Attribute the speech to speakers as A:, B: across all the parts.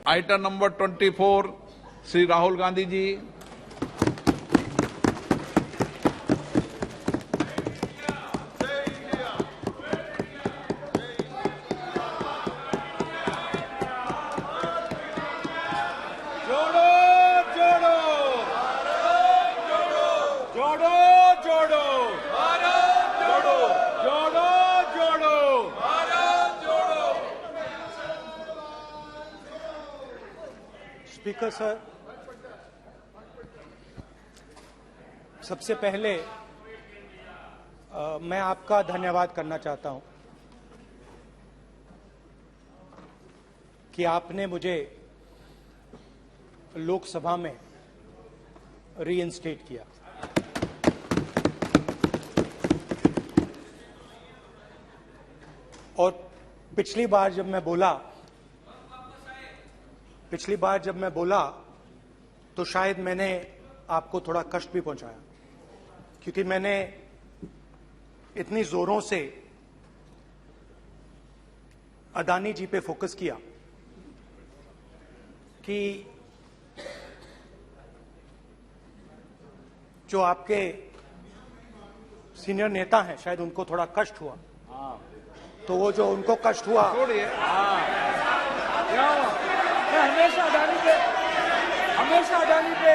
A: Item number 24 Shri Rahul Gandhi ji.
B: Speaker sir, सबसे पहले मैं आपका धन्यवाद करना चाहता हूं कि आपने मुझे लोकसभा में रीइंस्टेट किया। और पिछली बार जब मैं बोला तो शायद मैंने आपको थोड़ा कष्ट भी पहुंचाया, क्योंकि मैंने इतनी जोरों से अदानी जी पे फोकस किया कि जो आपके सीनियर नेता हैं शायद उनको थोड़ा कष्ट हुआ। तो वो जो उनको कष्ट हुआ,
C: हमेशा अडानी पे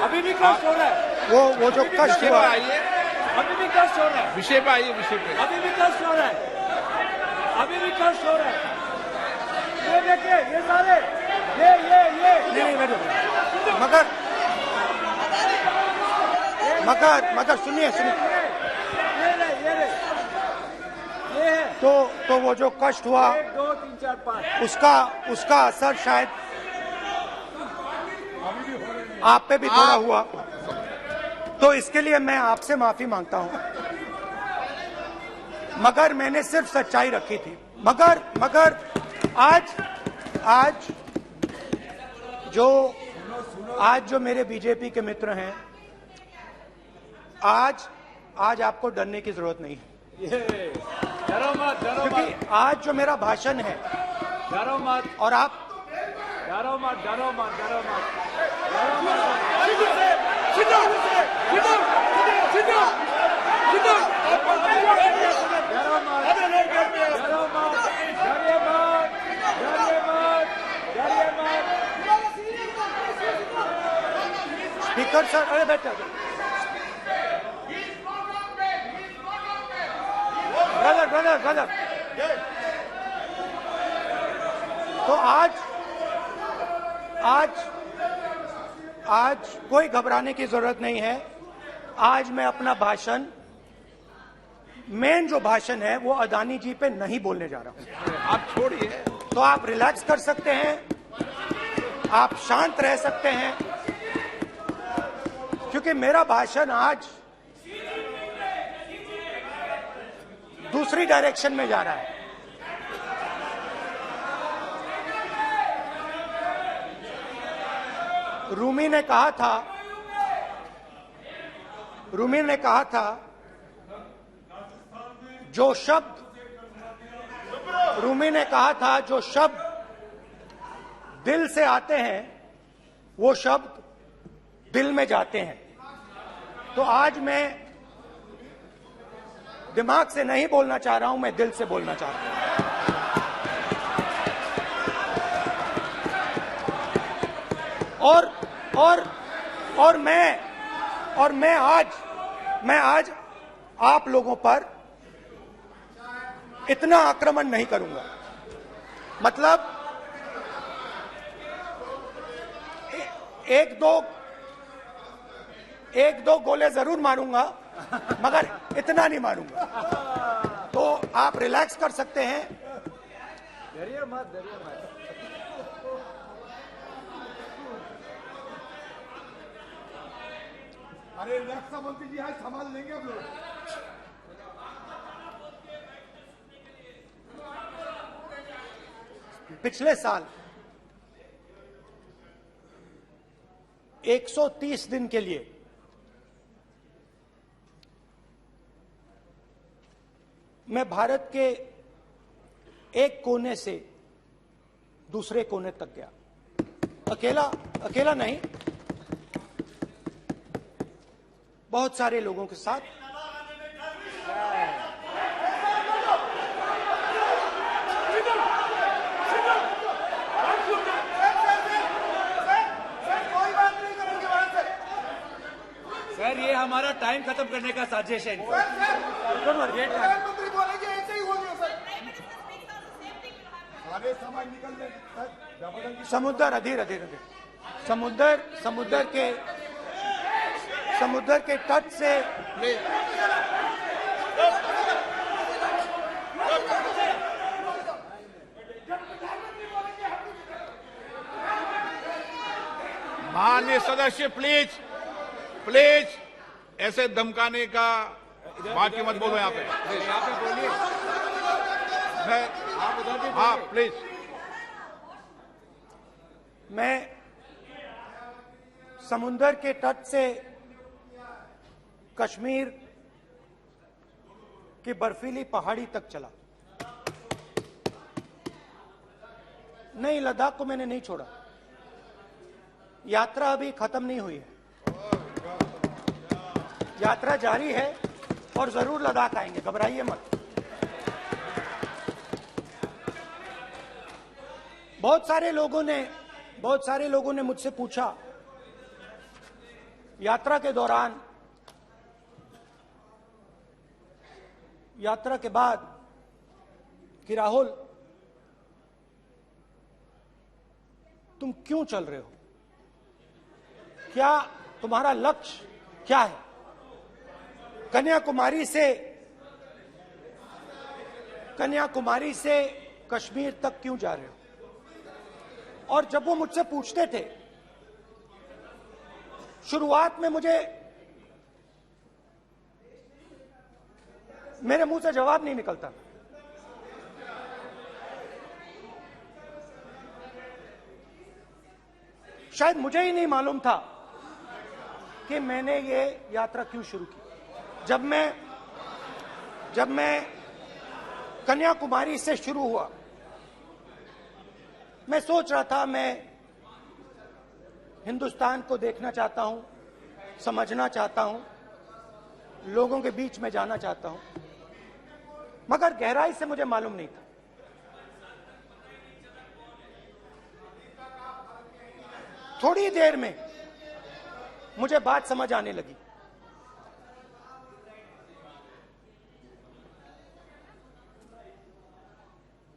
C: अभी भी कष्ट हो रहा है।
B: वो जो कष्ट हुआ,
C: अभी भी कष्ट हो रहा है।
A: विषय पे आइए, विषय पे।
C: अभी भी कष्ट हो रहा है। ये देखिए, ये सारे
B: नहीं, मगर सुनिए
C: ये है।
B: तो वो जो कष्ट हुआ
C: 1 2 3 4 5
B: उसका असर शायद आप पे भी थोड़ा हुआ। तो इसके लिए मैं आपसे माफी मांगता हूं, मगर मैंने सिर्फ सच्चाई रखी थी। मगर आज जो मेरे बीजेपी के मित्र हैं, आज आपको डरने की जरूरत नहीं है,
C: डरो मत।
B: क्योंकि आज जो मेरा भाषण है,
C: डरो मत।
B: और आप
C: डरो मत।
B: स्पीकर सर, अरे बैठो ब्रदर। तो आज कोई घबराने की जरूरत नहीं है। आज मैं अपना भाषण, मेन जो भाषण है वो अदानी जी पे नहीं बोलने जा रहा हूं।
A: आप छोड़िए,
B: तो आप रिलैक्स कर सकते हैं, आप शांत रह सकते हैं, क्योंकि मेरा भाषण आज दूसरी डायरेक्शन में जा रहा है। रूमी ने कहा था जो शब्द दिल से आते हैं वो शब्द दिल में जाते हैं। तो आज मैं दिमाग से नहीं बोलना चाह रहा हूं, मैं दिल से बोलना चाह रहा हूं। और मैं आज आप लोगों पर इतना आक्रमण नहीं करूंगा। मतलब एक दो गोले जरूर मारूंगा, मगर इतना नहीं मारूंगा। तो आप रिलैक्स कर सकते हैं।
C: डरिए मत।
D: अरे रक्षा मंत्री जी आज संभाल लेंगे आप लोग।
B: पिछले साल 130 दिन के लिए मैं भारत के एक कोने से दूसरे कोने तक गया। अकेला नहीं, बहुत सारे लोगों के साथ।
C: सर ये हमारा टाइम खत्म करने का साजिश है।
D: प्रधानमंत्री बोलेंगे ऐसे ही हो गया सर। सारे समाज निकल जाए।
B: समुद्र अधीर समुद्र के तट से
A: माननीय सदस्य प्लीज प्लीज ऐसे धमकाने का बात की मत बोलो यहाँ पे।
C: यहाँ पे बोलिए, आप उधर भी
A: हाँ
C: बोलिए।
A: प्लीज।
B: मैं समुद्र के तट से कश्मीर की बर्फीली पहाड़ी तक चला। नहीं, लद्दाख को मैंने नहीं छोड़ा। यात्रा अभी खत्म नहीं हुई है, यात्रा जारी है और जरूर लद्दाख आएंगे, घबराइए मत। बहुत सारे लोगों ने मुझसे पूछा यात्रा के दौरान, यात्रा के बाद कि राहुल तुम क्यों चल रहे हो, क्या तुम्हारा लक्ष्य क्या है, कन्याकुमारी से कश्मीर तक क्यों जा रहे हो। और जब वो मुझसे पूछते थे, शुरुआत में मेरे मुंह से जवाब नहीं निकलता। शायद मुझे ही नहीं मालूम था कि मैंने ये यात्रा क्यों शुरू की। जब मैं कन्याकुमारी से शुरू हुआ, मैं सोच रहा था मैं हिंदुस्तान को देखना चाहता हूं, समझना चाहता हूं, लोगों के बीच में जाना चाहता हूं, मगर गहराई से मुझे मालूम नहीं था। थोड़ी देर में मुझे बात समझ आने लगी।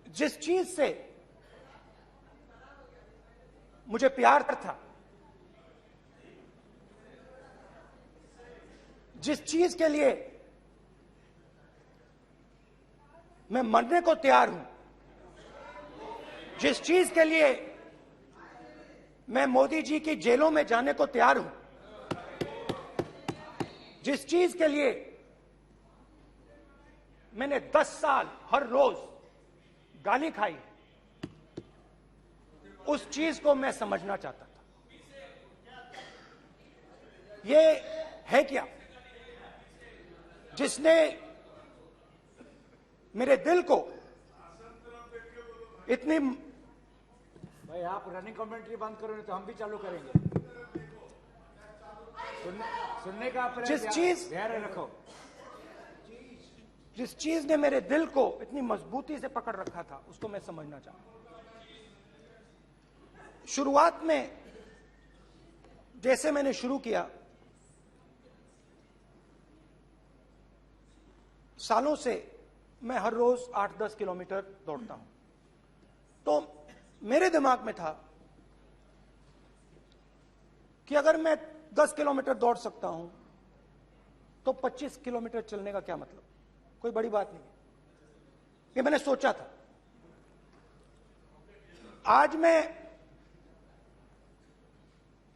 B: जिस चीज से मुझे प्यार था, जिस चीज के लिए मैं मरने को तैयार हूं, जिस चीज के लिए मैं मोदी जी की जेलों में जाने को तैयार हूं, जिस चीज के लिए मैंने 10 साल हर रोज गाली खाई, उस चीज को मैं समझना चाहता था। ये है क्या जिसने मेरे दिल को इतनी।
C: भाई आप रनिंग कमेंट्री बंद करो, नहीं तो हम भी चालू करेंगे। सुनने का अपने धैर्य रखो।
B: जिस चीज ने मेरे दिल को इतनी मजबूती से पकड़ रखा था, उसको मैं समझना चाहता। शुरुआत में जैसे मैंने शुरू किया, सालों से मैं हर रोज 8-10 किलोमीटर दौड़ता हूं, तो मेरे दिमाग में था कि अगर मैं 10 किलोमीटर दौड़ सकता हूं तो 25 किलोमीटर चलने का क्या मतलब, कोई बड़ी बात नहीं। ये मैंने सोचा था। आज मैं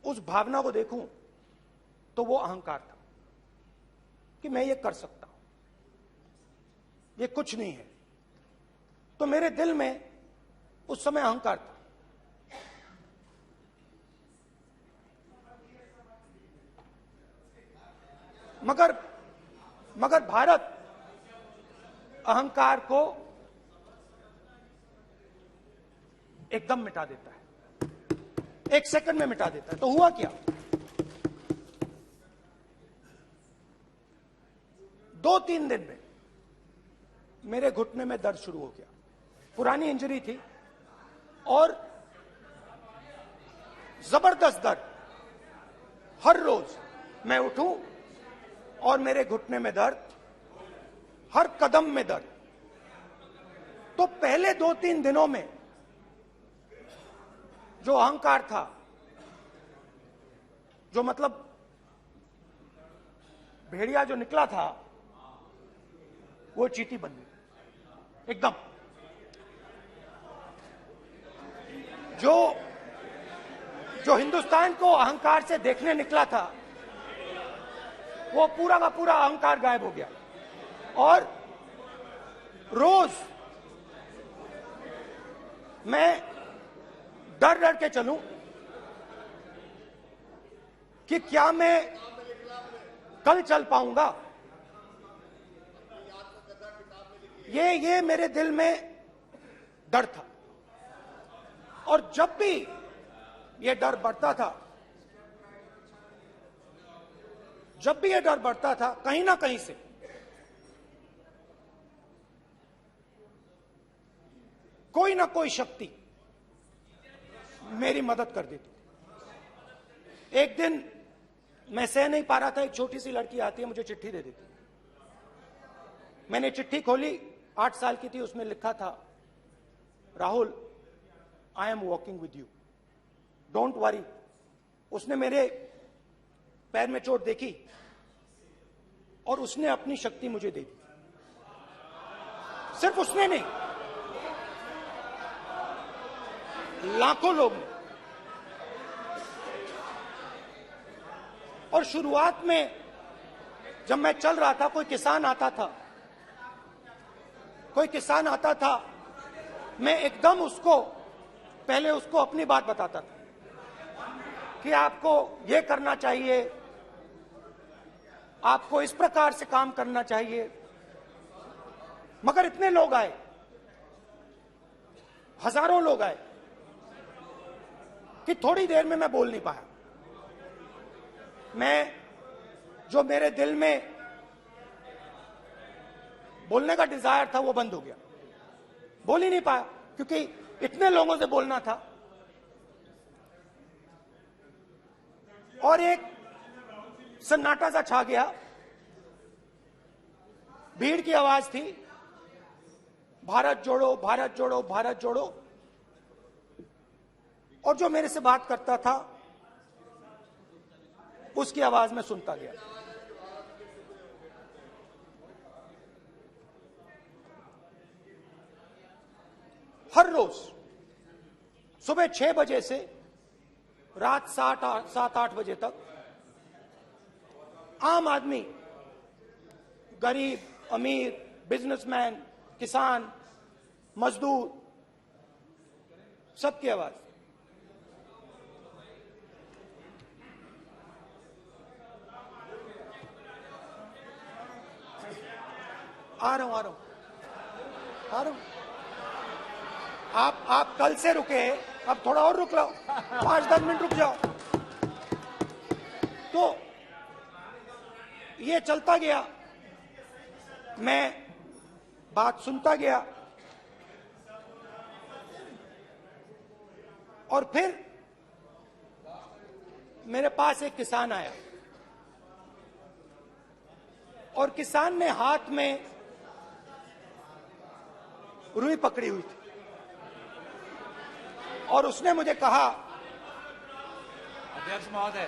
B: उस भावना को देखूं तो वो अहंकार था कि मैं ये कर सकता हूं, ये कुछ नहीं है। तो मेरे दिल में उस समय अहंकार था। मगर भारत अहंकार को एकदम मिटा देता है, 1 सेकंड में मिटा देता है। तो हुआ क्या, 2-3 दिन में मेरे घुटने में दर्द शुरू हो गया। पुरानी इंजरी थी और जबरदस्त दर्द। हर रोज मैं उठूं और मेरे घुटने में दर्द, हर कदम में दर्द। तो पहले 2-3 दिनों में जो अहंकार था, जो मतलब भेड़िया जो निकला था, वो चींटी बन गई एकदम। जो हिंदुस्तान को अहंकार से देखने निकला था, वो पूरा का पूरा अहंकार गायब हो गया। और रोज मैं डर डर के चलूं कि क्या मैं कल चल पाऊंगा। ये मेरे दिल में डर था। और जब भी ये डर बढ़ता था, कहीं ना कहीं से कोई ना कोई शक्ति मेरी मदद कर देती थी। एक दिन मैं सह नहीं पा रहा था, एक छोटी सी लड़की आती है, मुझे चिट्ठी दे देती। मैंने चिट्ठी खोली, 8 साल की थी, उसमें लिखा था, Rahul, I am walking with you, don't worry. उसने मेरे पैर में चोट देखी और उसने अपनी शक्ति मुझे दे दी। सिर्फ उसने नहीं, लाखों लोग ने। और शुरुआत में जब मैं चल रहा था, कोई किसान आता था, मैं एकदम पहले उसको अपनी बात बताता था कि आपको ये करना चाहिए, आपको इस प्रकार से काम करना चाहिए। मगर इतने लोग आए, हजारों लोग आए, कि थोड़ी देर में मैं बोल नहीं पाया। जो मेरे दिल में बोलने का डिजायर था, वो बंद हो गया। बोल ही नहीं पाया, क्योंकि इतने लोगों से बोलना था। और एक सन्नाटा सा छा गया, भीड़ की आवाज थी, भारत जोड़ो, भारत जोड़ो, भारत जोड़ो। और जो मेरे से बात करता था, उसकी आवाज में सुनता गया। हर रोज सुबह 6 बजे से रात 7-8 बजे तक आम आदमी, गरीब, अमीर, बिजनेसमैन, किसान, मजदूर, सबकी आवाज। आ रहा हूं। आप कल से रुके, अब थोड़ा और रुक लो, 5-10 मिनट रुक जाओ। तो ये चलता गया, मैं बात सुनता गया। और फिर मेरे पास एक किसान आया, और किसान ने हाथ में रुई पकड़ी हुई थी, और उसने मुझे कहा,
C: अध्यक्ष महोदय,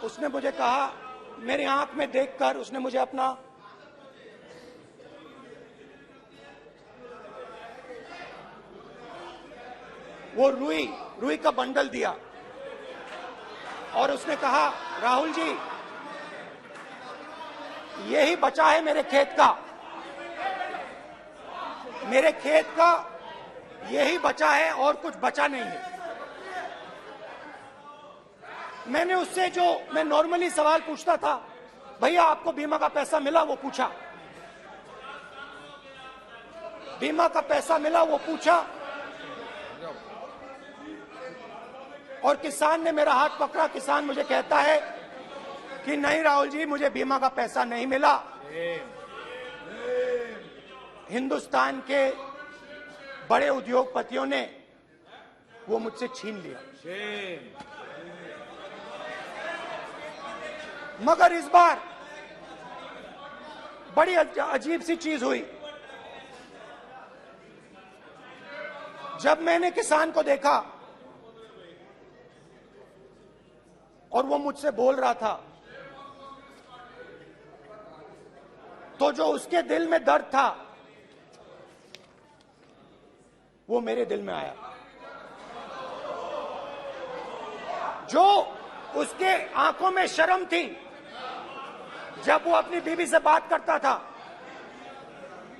B: उसने मुझे कहा, मेरी आंख में देखकर उसने मुझे अपना वो रुई का बंडल दिया, और उसने कहा, राहुल जी, यही बचा है मेरे खेत का, यही बचा है, और कुछ बचा नहीं है। मैंने उससे, जो मैं नॉर्मली सवाल पूछता था, भैया आपको बीमा का पैसा मिला, वो पूछा। बीमा का पैसा मिला, वो पूछा। और किसान ने मेरा हाथ पकड़ा। किसान मुझे कहता है कि नहीं राहुल जी, मुझे बीमा का पैसा नहीं मिला, हिंदुस्तान के बड़े उद्योगपतियों ने वो मुझसे छीन लिया। मगर इस बार बड़ी अजीब सी चीज हुई। जब मैंने किसान को देखा और वो मुझसे बोल रहा था, तो जो उसके दिल में दर्द था वो मेरे दिल में आया। जो उसके आंखों में शर्म थी जब वो अपनी बीवी से बात करता था,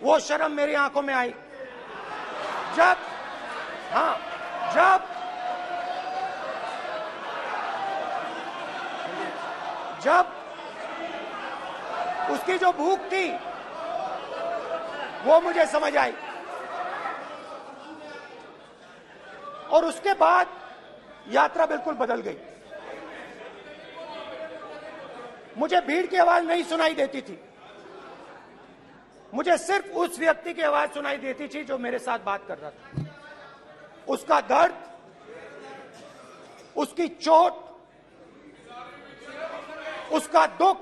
B: वो शर्म मेरी आंखों में आई। जब उसकी जो भूख थी वो मुझे समझ आई। और उसके बाद यात्रा बिल्कुल बदल गई। मुझे भीड़ की आवाज नहीं सुनाई देती थी, मुझे सिर्फ उस व्यक्ति की आवाज सुनाई देती थी जो मेरे साथ बात कर रहा था। उसका दर्द, उसकी चोट, उसका दुख,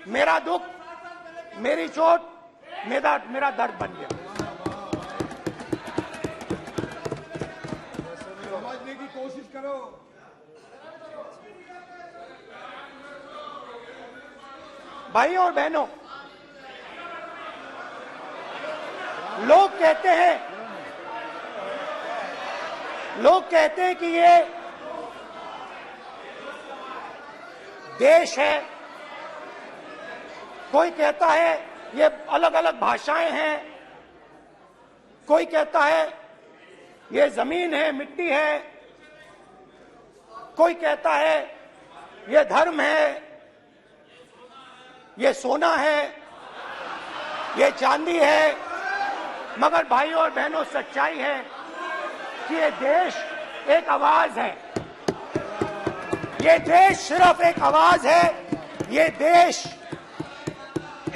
B: मेरा दुख, मेरी चोट, मेरा दर्द बन गया।
D: समझने की कोशिश करो।
B: भाइयों और बहनों, लोग कहते हैं कि ये देश है, कोई कहता है ये अलग अलग भाषाएं हैं, कोई कहता है ये जमीन है, मिट्टी है, कोई कहता है ये धर्म है, ये सोना है, ये चांदी है। मगर भाइयों और बहनों, सच्चाई है कि ये देश एक आवाज है। ये देश सिर्फ एक आवाज है। ये देश,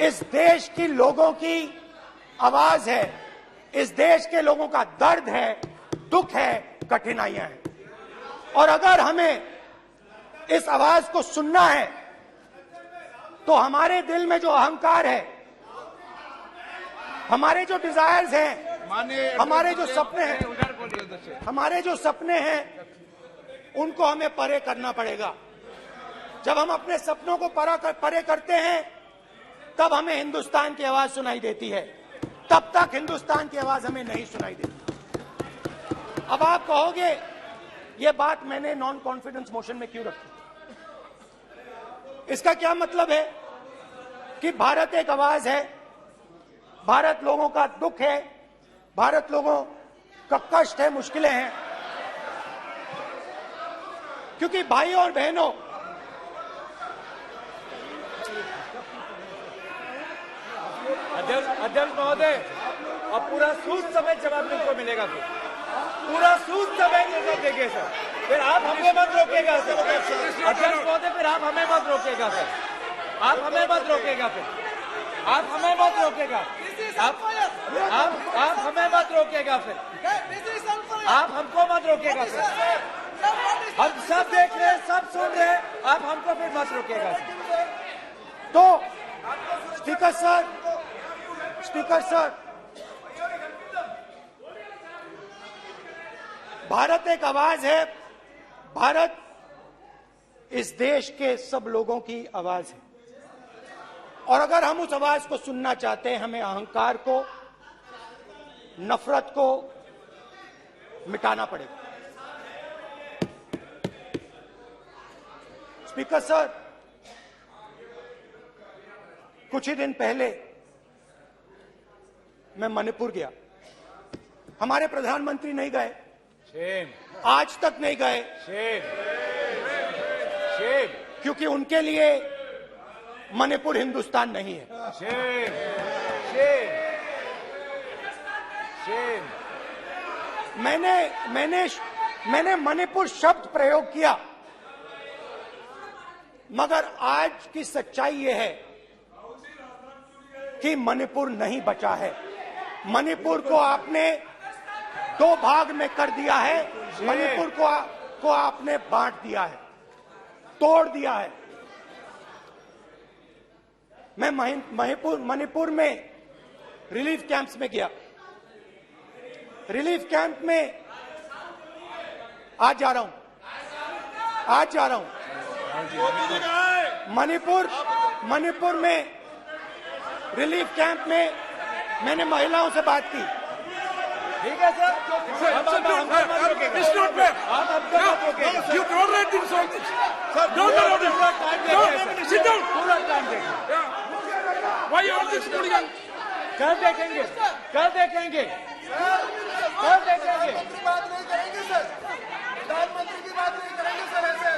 B: इस देश की लोगों की आवाज है। इस देश के लोगों का दर्द है, दुख है, कठिनाइयां हैं। और अगर हमें इस आवाज को सुनना है तो हमारे दिल में जो अहंकार है, हमारे जो डिजायर्स हैं, हमारे जो सपने हैं, उनको हमें परे करना पड़ेगा। जब हम अपने सपनों को परे करते हैं तब हमें हिंदुस्तान की आवाज सुनाई देती है, तब तक हिंदुस्तान की आवाज हमें नहीं सुनाई देती। अब आप कहोगे ये बात मैंने नॉन कॉन्फिडेंस मोशन में क्यों रखी? इसका क्या मतलब है कि भारत एक आवाज है, भारत लोगों का दुख है, भारत लोगों का कष्ट है, मुश्किलें हैं। क्योंकि भाइयों और बहनों,
C: अध्यक्ष महोदय, अब पूरा सूद समेत जवाब तुमको मिलेगा। फिर पूरा सूद समेत जवाब देंगे सर। फिर आप हमें मत रोकेगा सर। अध्यक्ष महोदय, फिर आप हमें मत रोकेगा सर। आप हमें मत रोकेगा। फिर आप हमें मत रोकेगा। आप हमें मत रोकेगा। फिर आप हमको मत रोकेगा सर। हम सब देख रहे हैं, सब सुन रहे हैं, आप हमको फिर मत रोकेगा सर।
B: तो स्पीकर सर, भारत एक आवाज है। भारत इस देश के सब लोगों की आवाज है। और अगर हम उस आवाज को सुनना चाहते हैं, हमें अहंकार को, नफरत को मिटाना पड़ेगा। स्पीकर सर, कुछ ही दिन पहले मैं मणिपुर गया। हमारे प्रधानमंत्री नहीं गए, आज तक नहीं गए, क्योंकि उनके लिए मणिपुर हिंदुस्तान नहीं है। मैंने मणिपुर शब्द प्रयोग किया, मगर आज की सच्चाई यह है कि मणिपुर नहीं बचा है। मणिपुर को आपने दो भाग में कर दिया है। मणिपुर को आपने बांट दिया है, तोड़ दिया है। मैं मणिपुर में रिलीफ कैंप्स में गया। रिलीफ कैंप में आज जा रहा हूं। मणिपुर में रिलीफ कैंप में मैंने महिलाओं से बात की।
C: ठीक है sir,
E: It's not fair. You don't let him solve this. Don't allow this. Sit down.
C: पूरा टाइम देखें।
E: Why you all this hooligan?
C: कल देखेंगे।
D: प्रधानमंत्री बात नहीं करेंगे सर, प्रधानमंत्री की बात नहीं करेंगे सर ऐसे।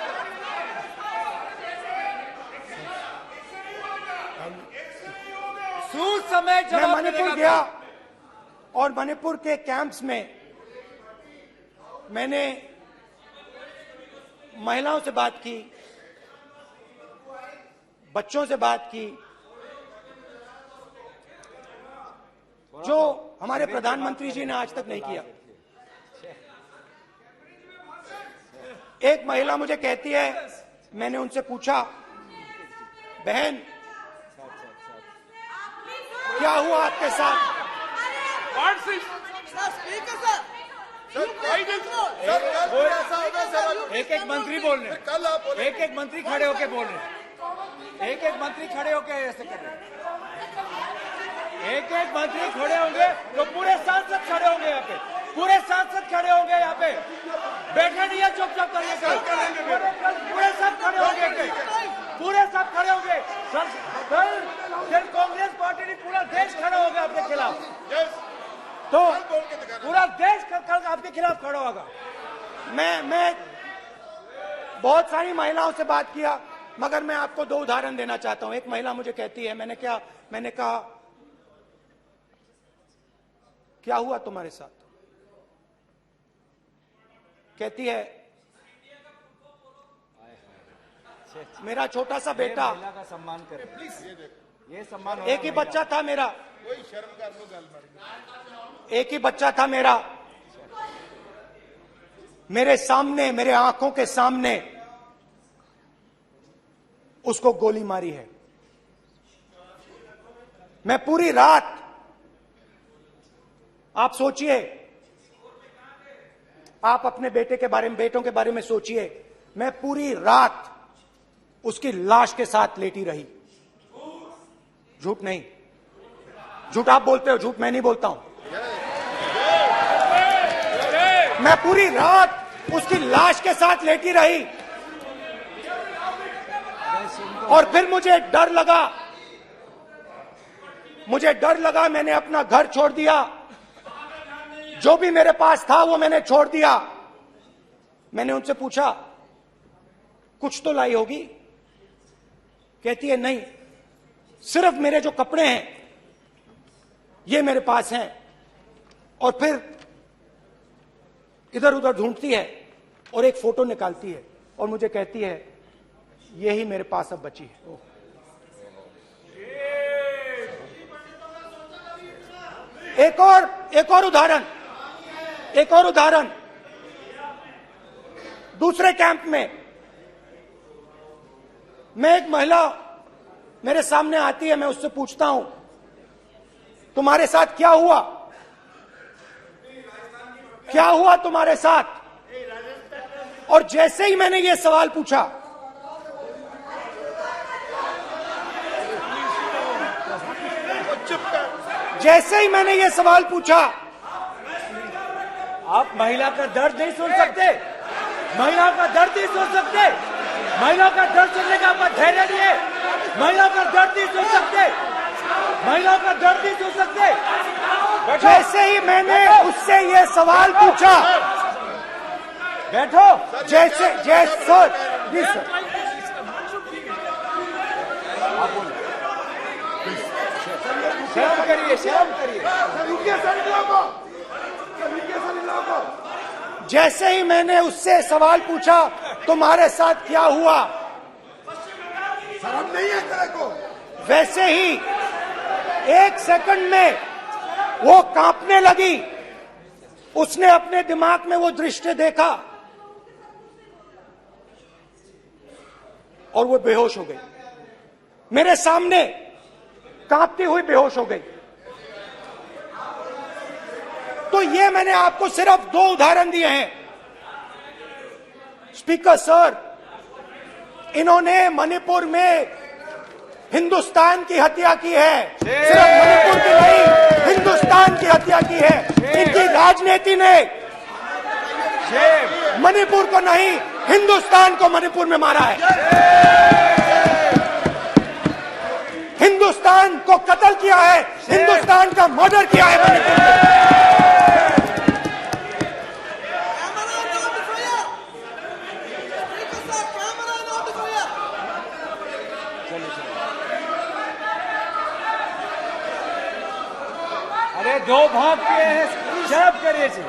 C: सूद समय
B: मैं
C: जवाब
B: मणिपुर
C: मिलेगा।
B: गया और मणिपुर के कैंप्स में मैंने महिलाओं से बात की, बच्चों से बात की, जो हमारे प्रधानमंत्री जी ने आज तक नहीं किया। एक महिला मुझे कहती है, मैंने उनसे पूछा, बहन क्या हुआ आपके साथ?
E: What's this?
C: एक मंत्री बोल रहे हैं,
D: कल आप बोले,
C: एक मंत्री खड़े होके बोल रहे हैं, एक मंत्री खड़े होके ऐसे कर रहे हैं। एक मंत्री खड़े होंगे तो पूरे सांसद खड़े होंगे यहाँ पे, पूरे सांसद खड़े होंगे यहाँ पे। बैठे नहीं है, चुपचाप करिए। पूरे सब खड़े होंगे, पूरे सब खड़े होंगे। कल कांग्रेस पार्टी ने पूरा देश खड़ा होगा आपके खिलाफ, तो पूरा देश कल आपके खिलाफ खड़ा होगा।
B: मैं बहुत सारी महिलाओं से बात किया, मगर मैं आपको दो उदाहरण देना चाहता हूं। एक महिला मुझे कहती है, मैंने कहा क्या हुआ तुम्हारे साथ? कहती है, मेरा छोटा सा बेटा,
C: महिला का सम्मान करें प्लीज, ये सम्मान।
B: एक ही बच्चा था मेरा,
D: कोई शर्म कर लो गल मारी।
B: एक ही बच्चा था मेरा, मेरे सामने, मेरे आंखों के सामने उसको गोली मारी है। मैं पूरी रात, आप सोचिए, आप अपने बेटों के बारे में सोचिए, मैं पूरी रात उसकी लाश के साथ लेटी रही। झूठ नहीं, झूठ आप बोलते हो, झूठ मैं नहीं बोलता हूं। मैं पूरी रात उसकी लाश के साथ लेटी रही और फिर मुझे डर लगा, मैंने अपना घर छोड़ दिया, जो भी मेरे पास था वो मैंने छोड़ दिया। मैंने उनसे पूछा, कुछ तो लाई होगी? कहती है, नहीं, सिर्फ मेरे जो कपड़े हैं ये मेरे पास हैं। और फिर इधर उधर ढूंढती है और एक फोटो निकालती है और मुझे कहती है, यही मेरे पास अब बची है। एक और उदाहरण, दूसरे कैंप में मैं, एक महिला मेरे सामने आती है, मैं उससे पूछता हूं, तुम्हारे साथ क्या हुआ? क्या हुआ तुम्हारे साथ? और जैसे ही मैंने ये सवाल पूछा,
C: आप महिला का दर्द नहीं सुन सकते, महिला का दर्द नहीं सुन सकते, महिला का दर्द सुनने का आपका धैर्य नहीं है, महिला का दर्द नहीं सुन सकते, महिला का दर्द नहीं सुन सकते।
B: जैसे ही मैंने उससे ये सवाल पूछा,
C: बैठो,
B: जैसे सर, प्लीज सर,
C: शर्म करिए, शर्म करिए।
D: सर, रुकिए सर, इन लोगों को।
B: जैसे ही मैंने उससे सवाल पूछा तुम्हारे साथ क्या हुआ,
D: शर्म नहीं है तेरे को?
B: वैसे ही 1 सेकंड में वो कांपने लगी। उसने अपने दिमाग में वो दृश्य देखा और वो बेहोश हो गई। मेरे सामने कांपती हुई बेहोश हो गई। तो ये मैंने आपको सिर्फ 2 उदाहरण दिए हैं। स्पीकर सर, इन्होंने मणिपुर में हिंदुस्तान की हत्या की है। सिर्फ मणिपुर की नहीं, हिंदुस्तान की हत्या की है। इनकी राजनीति ने मणिपुर को नहीं, हिंदुस्तान को मणिपुर में मारा है। हिंदुस्तान को कत्ल किया है, हिंदुस्तान का मर्डर किया है मणिपुर में।
C: अरे 2 भाग के हैं, शर्म करिए जी।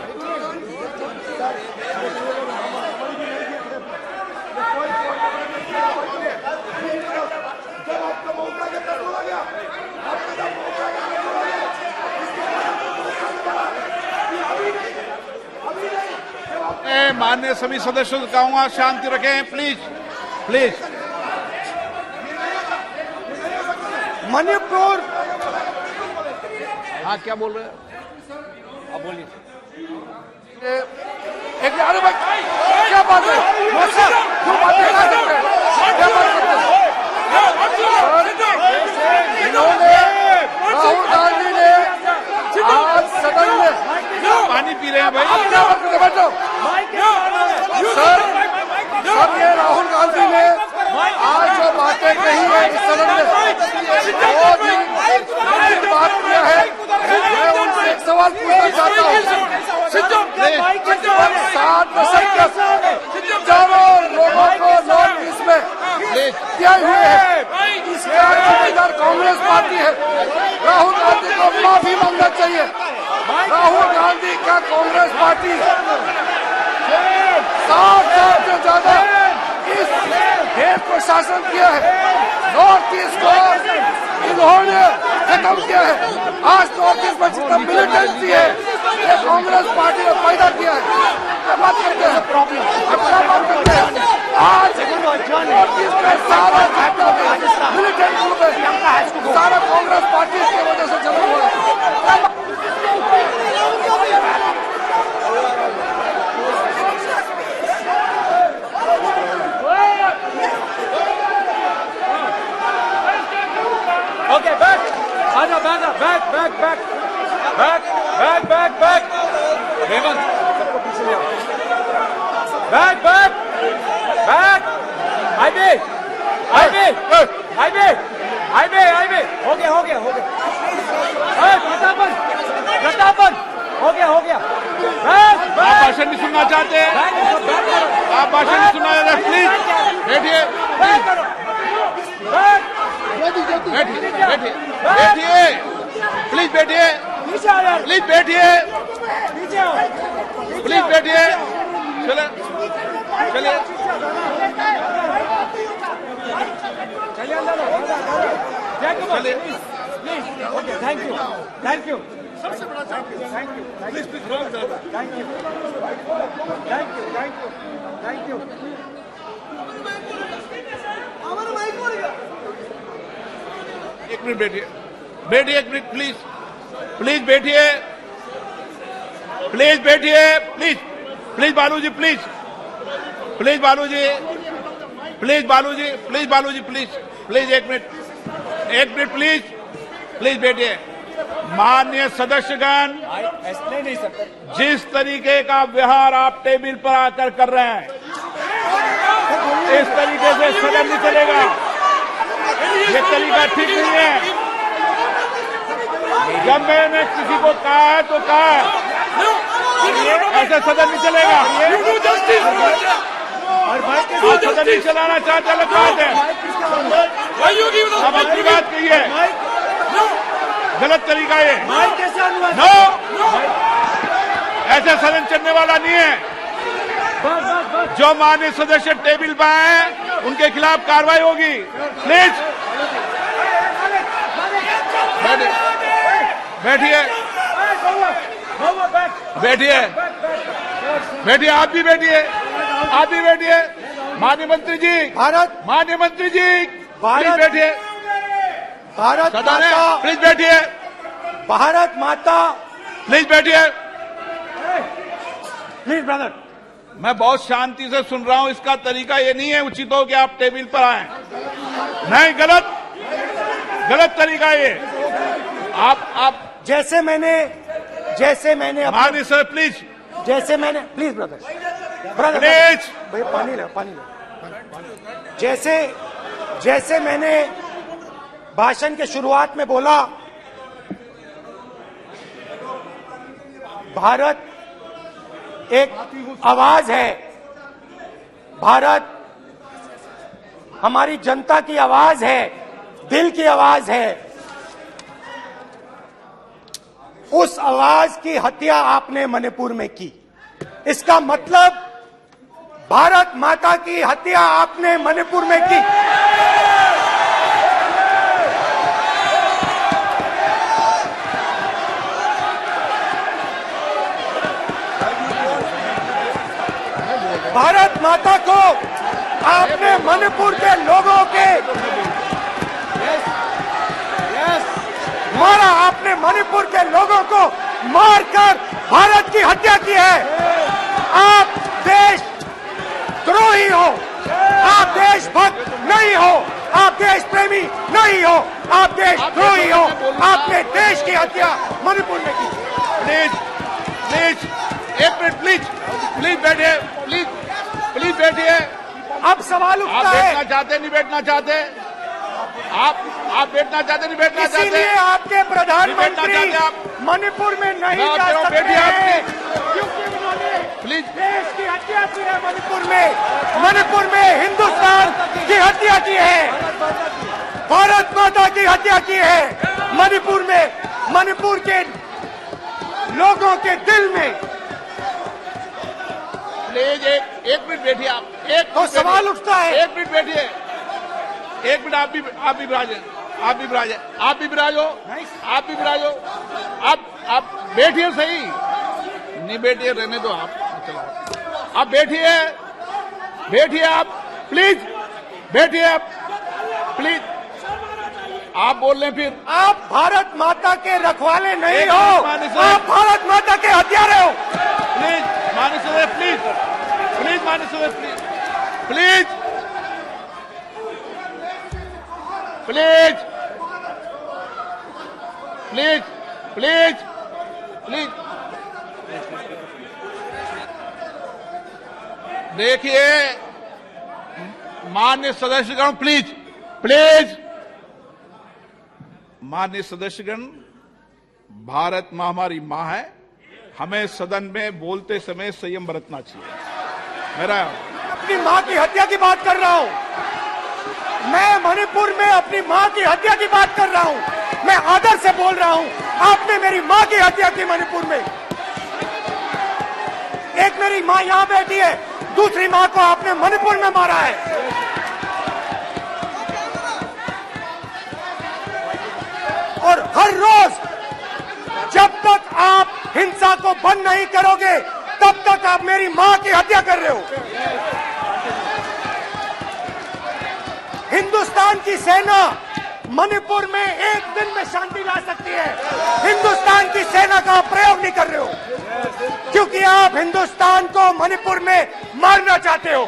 A: माननीय सभी सदस्यों से कहूंगा शांति रखें, प्लीज प्लीज।
B: मणिपुर,
A: हाँ क्या बोल रहे हैं?
C: अब बोलिए।
E: एक अरे भाई क्या बात है? क्यों बातें कर सकते हैं? क्या बात करते हैं? इन्होंने राहुल गांधी ने आज सदन में
A: पानी पी रहे हैं भाई।
E: आप क्या बात करते? बैठो सर। सर ये राहुल गांधी ने आज जो बातें कही है इस सदन में बहुत ही गंभीर बात किया है। मैं उनसे एक सवाल पूछना चाहता हूँ। 7 दशक तक हजारों लोगों को नॉर्थ ईस्ट में किए हुए हैं। इसका जिम्मेदार कांग्रेस पार्टी है। राहुल गांधी को माफी मांगना चाहिए। राहुल गांधी का कांग्रेस पार्टी 7 साल से ज्यादा इस देश को शासन किया है। नॉर्थ ईस्ट को इन्होंने खत्म किया है। आज नॉर्थ ईस्ट में जितना मिलिटेंसी है ये कांग्रेस पार्टी ने पैदा किया है। क्या बात करते हैं? प्रॉब्लम क्या बात करते हैं? आज नॉर्थ ईस्ट में सारा मिलिटेंट ग्रुप है, सारा कांग्रेस पार्टी की वजह से जन्म हुआ है।
C: ओके बैक, आजा back back back back back back back back. Hemant सबको पीछे ले आओ। Back back back. Highway highway highway highway highway. हो गया हो गया हो गया। प्रतापन प्रतापन हो गया हो गया। बैक
A: आप भाषण नहीं सुनना चाहते हैं? आप भाषण नहीं सुनना चाहते? प्लीज बैठिए,
C: बैक करो। बैक
A: बैठिए बैठिए बैठिए, प्लीज बैठिए,
C: नीचे आओ यार,
A: प्लीज बैठिए,
C: नीचे आओ,
A: प्लीज बैठिए। चले चलिए
C: चलिए अंदर लो। चलिए please. Okay thank you thank you. सबसे बड़ा thank you thank you please please thank you thank you thank you thank you.
A: एक मिनट बैठिए, बैठिए 1 मिनट प्लीज, प्लीज बैठिए, प्लीज बैठिए, please please Baluji, please please Baluji, please Baluji, please Baluji, please please 1 minute please please बैठिए। माननीय सदस्यगण,
C: नहीं नहीं सर,
A: जिस तरीके का व्यवहार आप टेबल पर आकर कर रहे हैं इस तरीके से सदन नहीं चलेगा। ये तरीका ठीक नहीं है। जब मैंने किसी को कहा है तो कहा है, ऐसे सदन नहीं चलेगा। आप सदन नहीं चलाना चाहते, अलग बात है। अब अपनी बात कहिए, गलत तरीका ये। नो, ऐसे सदन चलने वाला नहीं है। जो माननीय सदस्य टेबल पर आए उनके खिलाफ कार्रवाई होगी। प्लीज बैठिए, बैठिए, बैठिए, आप भी बैठिए, आप भी बैठिए। माननीय मंत्री जी, माननीय मंत्री जी, प्लीज बैठिए।
B: भारत
A: सदन है,
B: माता,
A: प्लीज बैठिए,
B: भारत माता,
A: प्लीज बैठिए।
B: Please brother.
A: मैं बहुत शांति से सुन रहा हूं, इसका तरीका ये नहीं है उचित हो कि आप टेबल पर आए। नहीं, गलत, गलत तरीका ये। आप
B: जैसे मैंने
A: माननीय sir please,
B: please brother
A: please,
B: भैया पानी ले। जैसे मैंने भाषण के शुरुआत में बोला, भारत एक आवाज है, भारत हमारी जनता की आवाज है, दिल की आवाज है। उस आवाज की हत्या आपने मणिपुर में की। इसका मतलब भारत माता की हत्या आपने मणिपुर में की। भारत माता को आपने मणिपुर के लोगों के मारा, आपने मणिपुर के लोगों को मारकर भारत की हत्या की है। आप देश द्रोही हो, आप देशभक्त नहीं हो, आप देश प्रेमी नहीं हो, आप देशद्रोही हो। आपने देश की हत्या मणिपुर में की।
A: प्लीज, प्लीज, एक मिनट, प्लीज, प्लीज बैठिए, प्लीज, प्लीज बैठिए।
B: अब सवाल
A: आप
B: उठता है,
A: बैठना चाहते नहीं बैठना चाहते, आप बैठना चाहते नहीं बैठना चाहते,
B: इसीलिए आपके प्रधानमंत्री
A: बैठना चाहते आप।
B: मणिपुर में नहीं
A: मैं
B: जा
A: कह रहा हूं,
B: सकते
A: बैठिए आप,
B: हैं, क्योंकि उन्होंने
A: प्लीज।
B: देश की हत्या की है। मणिपुर में हिंदुस्तान की हत्या की है, भारत माता की हत्या की है। मणिपुर में, मणिपुर के लोगों के दिल में।
A: प्लीज एक मिनट बैठिए आप, एक
B: तो
A: मिनट
B: सवाल
A: बैठिए,
B: उठता है,
A: एक मिनट बैठिए, एक मिनट। आप भी विराजे, आप भी विराजे, आप भी विराजो, आप भी विराजो। आप बैठिए सही, नहीं बैठिए रहने दो आप, चलो आप बैठिए, बैठिए आप, प्लीज बैठिए आप, प्लीज। आप बोल रहे हैं फिर,
B: आप भारत माता के रखवाले नहीं
A: एक
B: हो,
A: मिनट माननीय सर।
B: आप भारत माता के हत्यारे हो।
A: प्लीज माननीय सदस्य, प्लीज, प्लीज माननीय सदस्य, please, please, please, please, please. देखिए माननीय सदस्यगण, प्लीज, प्लीज, माननीय सदस्यगण, भारत मां हमारी मां है, हमें सदन में बोलते समय संयम बरतना चाहिए। मेरा
B: अपनी मां की हत्या की बात कर रहा हूं, मैं मणिपुर में अपनी मां की हत्या की बात कर रहा हूं, मैं आदर से बोल रहा हूं। आपने मेरी मां की हत्या की मणिपुर में। एक मेरी मां यहां बैठी है, दूसरी मां को आपने मणिपुर में मारा है। और हर रोज जब तक आप हिंसा को बंद नहीं करोगे, तब तक आप मेरी मां की हत्या कर रहे हो। हिंदुस्तान की सेना मणिपुर में एक दिन में शांति ला सकती है। हिंदुस्तान की सेना का आप प्रयोग नहीं कर रहे हो, क्योंकि आप हिंदुस्तान को मणिपुर में मारना चाहते हो।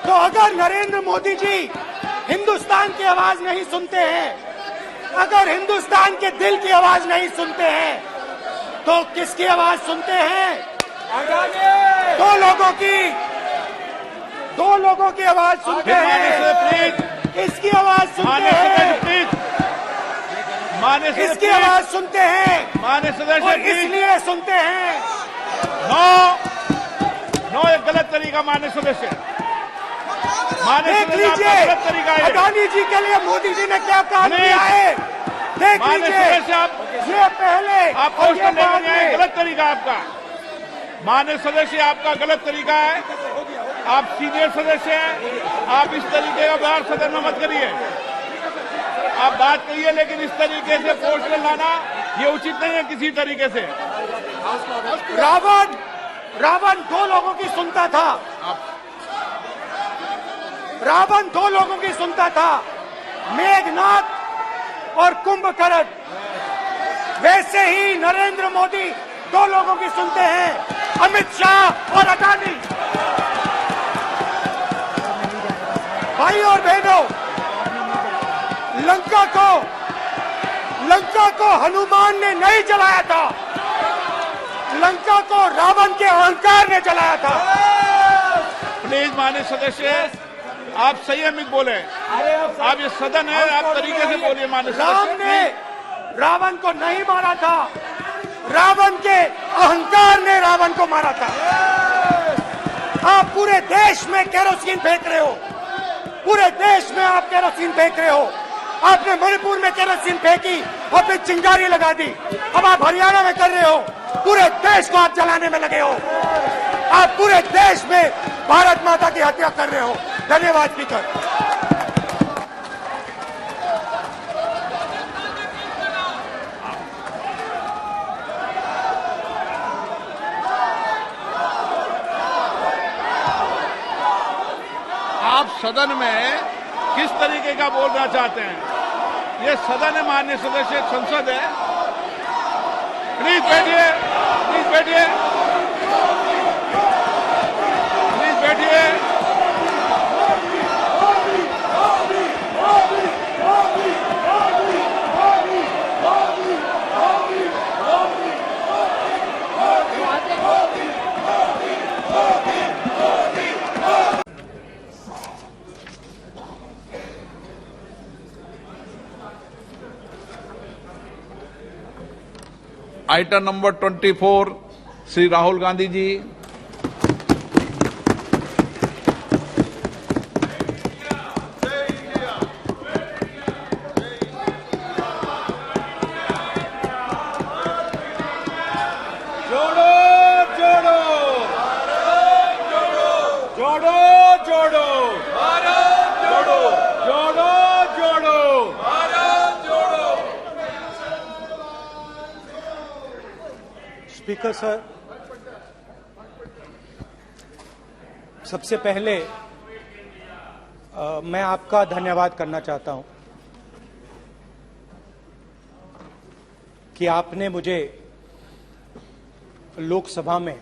B: तो अगर नरेंद्र मोदी जी हिंदुस्तान की आवाज नहीं सुनते हैं, अगर हिंदुस्तान के दिल की आवाज नहीं सुनते हैं, तो किसकी आवाज सुनते हैं? दो लोगों की आवाज सुनते हैं।
A: प्लीज,
B: इसकी आवाज सुनते
A: माननीय
B: हैं,
A: सदस्य, प्लीज, माननीय सदस्य,
B: इसकी आवाज सुनते हैं,
A: माननीय सदस्य,
B: और
A: प्लीज।
B: इसलिए सुनते हैं।
A: नो, ये गलत तरीका माननीय सदस्य, माननीय
B: देख
A: सदस्य, आपका
B: लीजिए
A: गलत तरीका है।
B: अडानी जी के लिए मोदी जी ने क्या काम
A: प्लीज।
B: किया है, देख
A: माननीय
B: लीजिए।
A: सदस्य, आप
B: ये पहले
A: आप
B: और
A: पोस्टर
B: ये
A: लेकर
B: बाद
A: के आए,
B: में।
A: गलत तरीका है आपका। माननीय सदस्य, आपका गलत तरीका है। आप सीनियर सदस्य हैं, आप इस तरीके का व्यवहार सदन में मत करिए। आप बात करिए, लेकिन इस तरीके से पोस्टर लाना ये उचित नहीं है किसी तरीके से।
B: रावण दो लोगों की सुनता था। रावण दो लोगों की सुनता था, मेघनाथ और कुंभकर्ण। वैसे ही नरेंद्र मोदी दो लोगों की सुनते हैं, अमित शाह और अडानी। भाई और बहनों, लंका को हनुमान ने नहीं जलाया था, लंका को रावण के अहंकार ने जलाया था।
A: प्लीज माननीय सदस्य, आप संयमित बोले। आप ये सदन है, आप तरीके से बोलिए। माननीय
B: राम
A: सदस्य,
B: ने रावण को नहीं मारा था, रावण के अहंकार ने रावण को मारा था। आप पूरे देश में केरोसिन फेंक रहे हो, पूरे देश में आप केरोसिन फेंक रहे हो। आपने मणिपुर में केरोसिन फेंकी, आपने चिंगारी लगा दी। अब आप हरियाणा में कर रहे हो, पूरे देश को आप जलाने में लगे हो। आप पूरे देश में भारत माता की हत्या कर रहे हो। धन्यवाद स्पीकर।
A: आप सदन में किस तरीके का बोलना चाहते हैं? ये सदन है माननीय सदस्य, संसद है। प्लीज बैठिए, प्लीज बैठिए, प्लीज बैठिए। Item number 24, Shri Rahul Gandhi ji.
C: जोड़ो जोड़ो जोड़ो जोड़ो जोड़ो जोड़ो जोड़ो
B: स्पीकर सर, सबसे पहले मैं आपका धन्यवाद करना चाहता हूं कि आपने मुझे लोकसभा में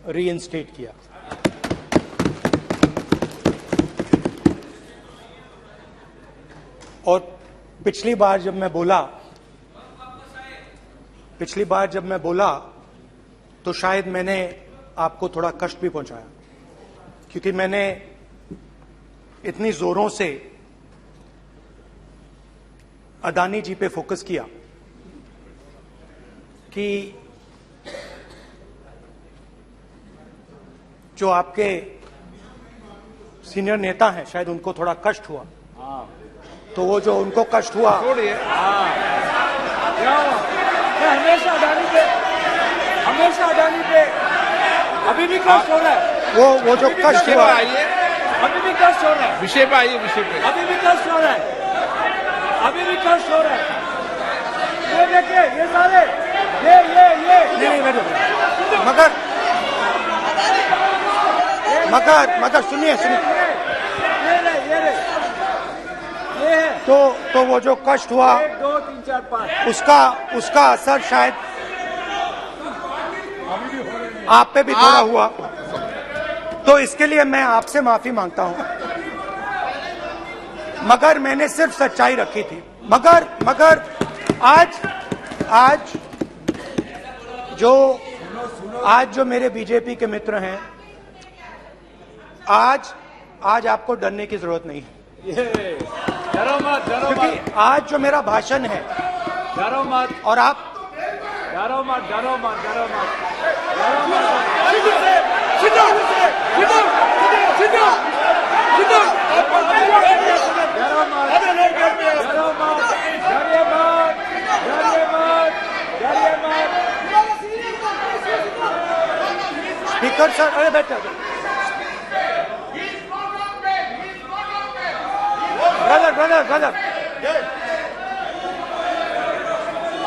B: रीइंस्टेट किया। और पिछली बार जब मैं बोला तो शायद मैंने आपको थोड़ा कष्ट भी पहुंचाया, क्योंकि मैंने इतनी जोरों से अडानी जी पे फोकस किया कि जो आपके सीनियर नेता हैं शायद उनको थोड़ा कष्ट हुआ। तो वो जो उनको कष्ट हुआ,
A: छोड़िए।
C: मैं हमेशा अडानी पे अभी भी कष्ट हो रहा है।
B: वो जो कष्ट
A: विषय पे
B: हुआ,
A: आइए,
C: अभी भी कष्ट हो रहा है।
A: विषय पे आइए, विषय पे।
C: अभी भी कष्ट हो रहा है। अभी भी कष्ट हो रहा है। ये देखिए, ये सारे
B: नहीं मगर सुनिए
C: ये है।
B: तो वो जो कष्ट हुआ
C: 1 2 3 4 5
B: उसका असर शायद आप पे भी थोड़ा हुआ। तो इसके लिए मैं आपसे माफी मांगता हूं, मगर मैंने सिर्फ सच्चाई रखी थी। मगर आज जो मेरे बीजेपी के मित्र हैं, आज आपको डरने की जरूरत नहीं है,
C: डरो मत
B: क्योंकि आज जो मेरा भाषण है,
C: डरो मत
B: और आप
C: डरो मत डरिए मत
B: स्पीकर सर, अरे बैठे ब्रदर।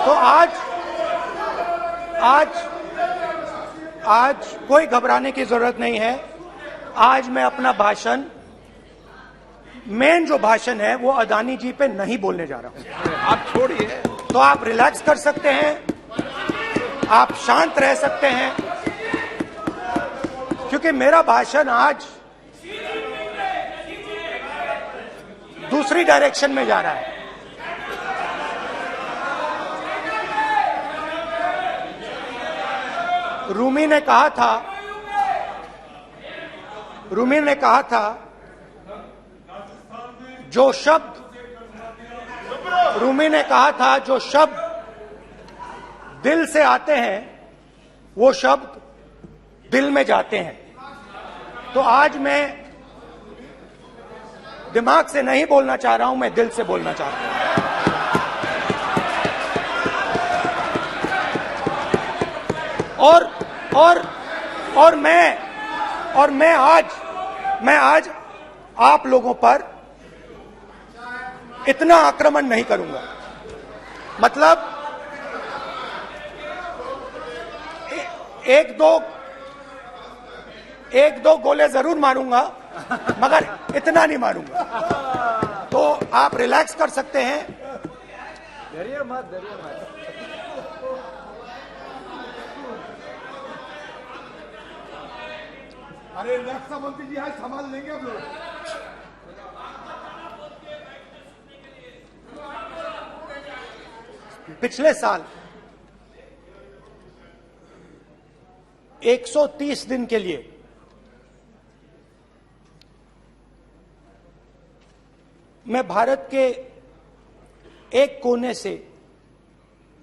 B: तो आज कोई घबराने की जरूरत नहीं है। आज मैं अपना भाषण, मेन जो भाषण है वो अदानी जी पे नहीं बोलने जा रहा हूं।
A: आप छोड़िए,
B: तो आप रिलैक्स कर सकते हैं, आप शांत रह सकते हैं, क्योंकि मेरा भाषण आज दूसरी डायरेक्शन में जा रहा है। रूमी ने कहा था जो शब्द दिल से आते हैं वो शब्द दिल में जाते हैं। तो आज मैं दिमाग से नहीं बोलना चाह रहा हूं, मैं दिल से बोलना चाह रहा हूं। और मैं आज आप लोगों पर इतना आक्रमण नहीं करूंगा। मतलब एक दो गोले जरूर मारूंगा, मगर इतना नहीं मारूंगा। तो आप रिलैक्स कर सकते हैं।
C: डरिए मत।
D: अरे रक्षा मंत्री जी आज संभाल लेंगे आप लोग।
B: पिछले साल 130 दिन के लिए मैं भारत के एक कोने से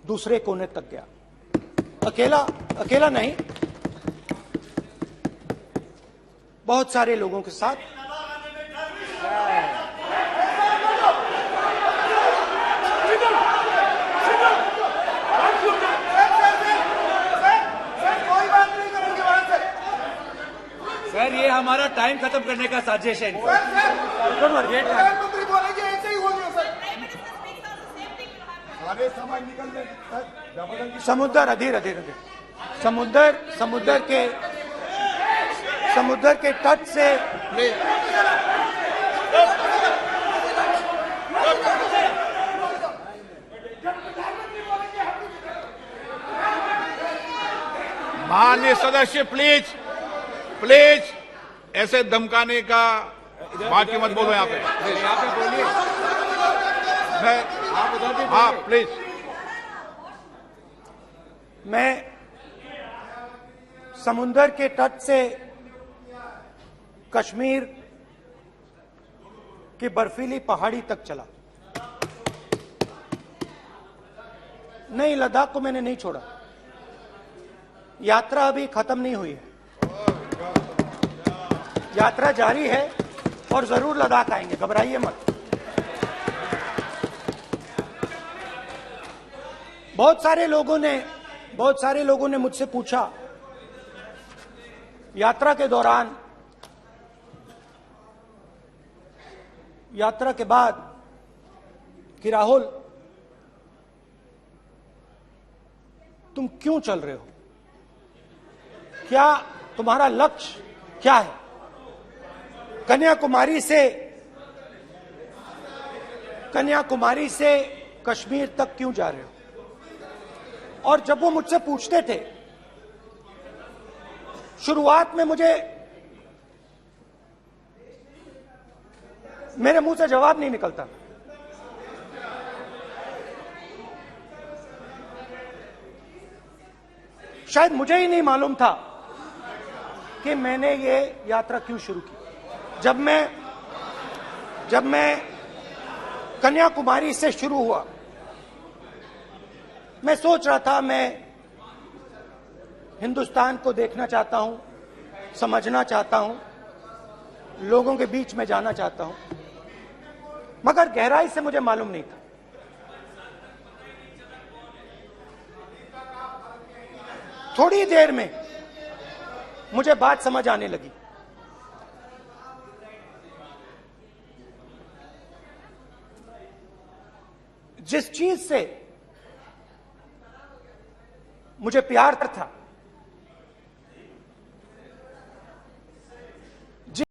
B: दूसरे कोने तक गया, अकेला नहीं, बहुत सारे लोगों के साथ।
C: सर ये हमारा टाइम खत्म करने का साजिश है।
D: प्रधानमंत्री बोलेंगे ऐसे ही हो गया सर। सारे समय निकल जाए।
B: समुद्र अधीर समुद्र के तट से
A: माननीय सदस्य प्लीज ऐसे धमकाने का बाकी मत बोलो यहाँ पे।
C: बोलिए।
A: हाँ प्लीज।
B: मैं समुद्र के तट से कश्मीर की बर्फीली पहाड़ी तक चला। नहीं, लद्दाख को मैंने नहीं छोड़ा। यात्रा अभी खत्म नहीं हुई है, यात्रा जारी है और जरूर लद्दाख आएंगे, घबराइए मत। बहुत सारे लोगों ने मुझसे पूछा यात्रा के बाद कि राहुल तुम क्यों चल रहे हो, क्या तुम्हारा लक्ष्य क्या है, कन्याकुमारी से कश्मीर तक क्यों जा रहे हो। और जब वो मुझसे पूछते थे, शुरुआत में मेरे मुंह से जवाब नहीं निकलता। शायद मुझे ही नहीं मालूम था कि मैंने ये यात्रा क्यों शुरू की। जब मैं कन्याकुमारी से शुरू हुआ, मैं सोच रहा था मैं हिंदुस्तान को देखना चाहता हूं, समझना चाहता हूं, लोगों के बीच में जाना चाहता हूं, मगर गहराई से मुझे मालूम नहीं था। मुझे बात समझ आने लगी। जिस चीज से मुझे प्यार था